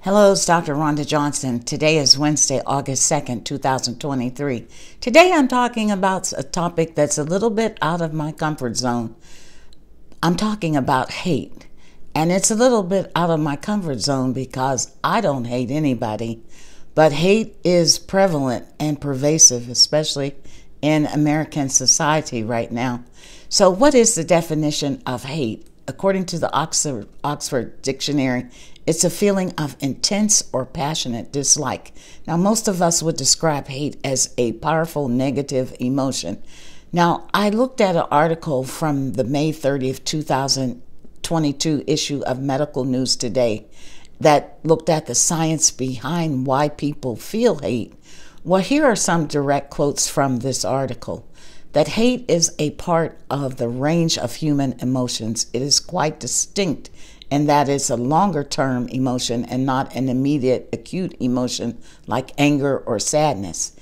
Hello, it's Dr. Rhonda Johnson. Today is Wednesday, August 2nd, 2023. Today I'm talking about a topic that's a little bit out of my comfort zone. I'm talking about hate. And it's a little bit out of my comfort zone because I don't hate anybody. But hate is prevalent and pervasive, especially in American society right now. So what is the definition of hate? According to the Oxford Dictionary, it's a feeling of intense or passionate dislike. Now, most of us would describe hate as a powerful negative emotion. Now, I looked at an article from the May 30th, 2022 issue of Medical News Today that looked at the science behind why people feel hate. Well, here are some direct quotes from this article. That hate is a part of the range of human emotions. It is quite distinct in that it's a longer-term emotion and not an immediate acute emotion like anger or sadness.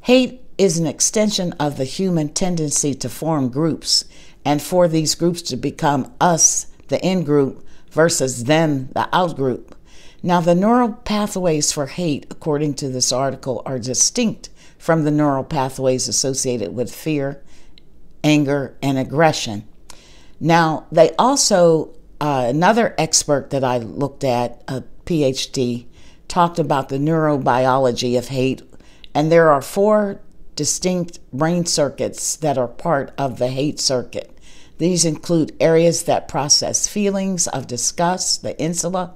Hate is an extension of the human tendency to form groups and for these groups to become us, the in-group, versus them, the out-group. Now, the neural pathways for hate, according to this article, are distinct from the neural pathways associated with fear, anger, and aggression. Now, they also, another expert that I looked at, a PhD, talked about the neurobiology of hate, and there are 4 distinct brain circuits that are part of the hate circuit. These include areas that process feelings of disgust, the insula,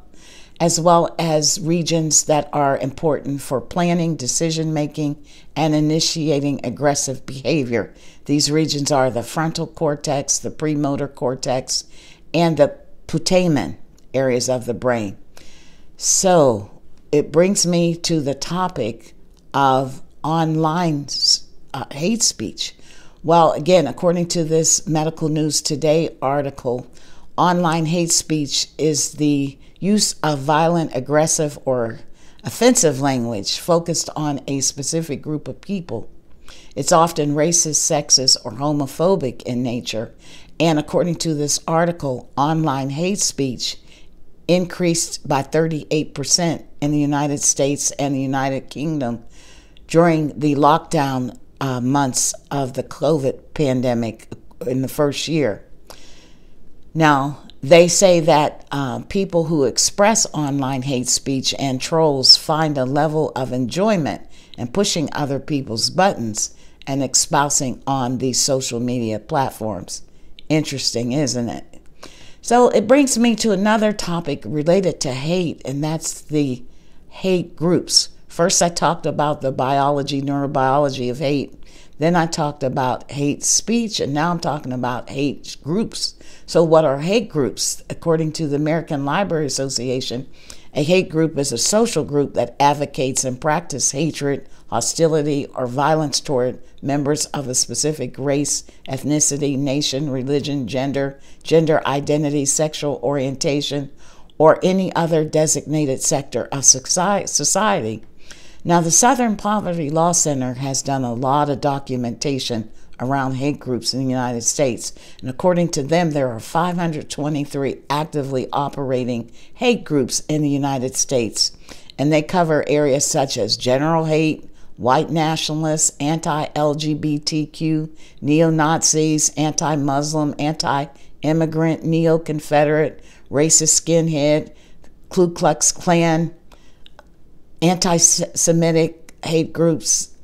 as well as regions that are important for planning, decision-making, and initiating aggressive behavior. These regions are the frontal cortex, the premotor cortex, and the putamen areas of the brain. So it brings me to the topic of online hate speech. Well, again, according to this Medical News Today article, online hate speech is the use of violent, aggressive, or offensive language focused on a specific group of people. It's often racist, sexist, or homophobic in nature. And according to this article, online hate speech increased by 38% in the United States and the United Kingdom during the lockdown months of the COVID pandemic in the first year. Now, they say that people who express online hate speech and trolls find a level of enjoyment in pushing other people's buttons and espousing on these social media platforms. Interesting, isn't it? So it brings me to another topic related to hate, and that's the hate groups. First, I talked about the neurobiology of hate. Then I talked about hate speech, and now I'm talking about hate groups. So what are hate groups? According to the American Library Association, a hate group is a social group that advocates and practices hatred, hostility, or violence toward members of a specific race, ethnicity, nation, religion, gender identity, sexual orientation, or any other designated sector of society. Now, the Southern Poverty Law Center has done a lot of documentation around hate groups in the United States. And according to them, there are 523 actively operating hate groups in the United States. And they cover areas such as general hate, white nationalists, anti-LGBTQ, neo-Nazis, anti-Muslim, anti-immigrant, neo-Confederate, racist skinhead, Ku Klux Klan, anti-Semitic hate groups.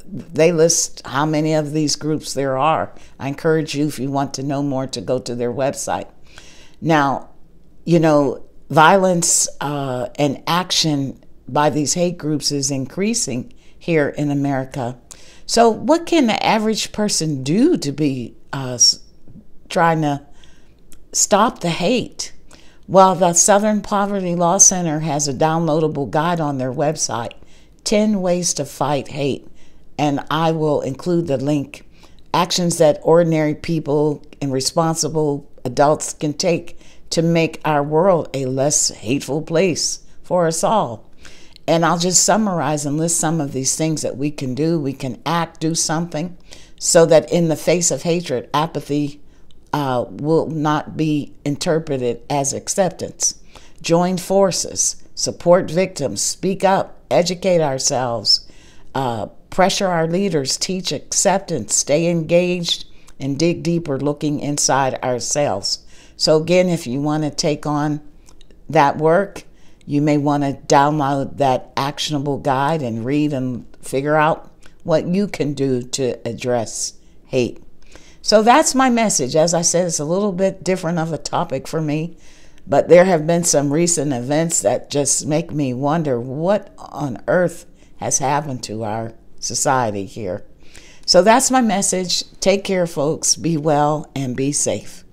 They list how many of these groups there are. I encourage you, if you want to know more, to go to their website. Now, violence and action by these hate groups is increasing here in America. So what can the average person do to be trying to stop the hate? Well, the Southern Poverty Law Center has a downloadable guide on their website, 10 Ways to Fight Hate. And I will include the link. Actions that ordinary people and responsible adults can take to make our world a less hateful place for us all. And I'll just summarize and list some of these things that we can do. We can do something so that in the face of hatred, apathy will not be interpreted as acceptance. Join forces. support victims, speak up, educate ourselves, pressure our leaders, teach acceptance, stay engaged, and dig deeper looking inside ourselves. So again, if you want to take on that work, you may want to download that actionable guide and read and figure out what you can do to address hate. So that's my message. As I said, it's a little bit different of a topic for me, but there have been some recent events that just make me wonder what on earth has happened to our society here. So that's my message. Take care, folks. Be well and be safe.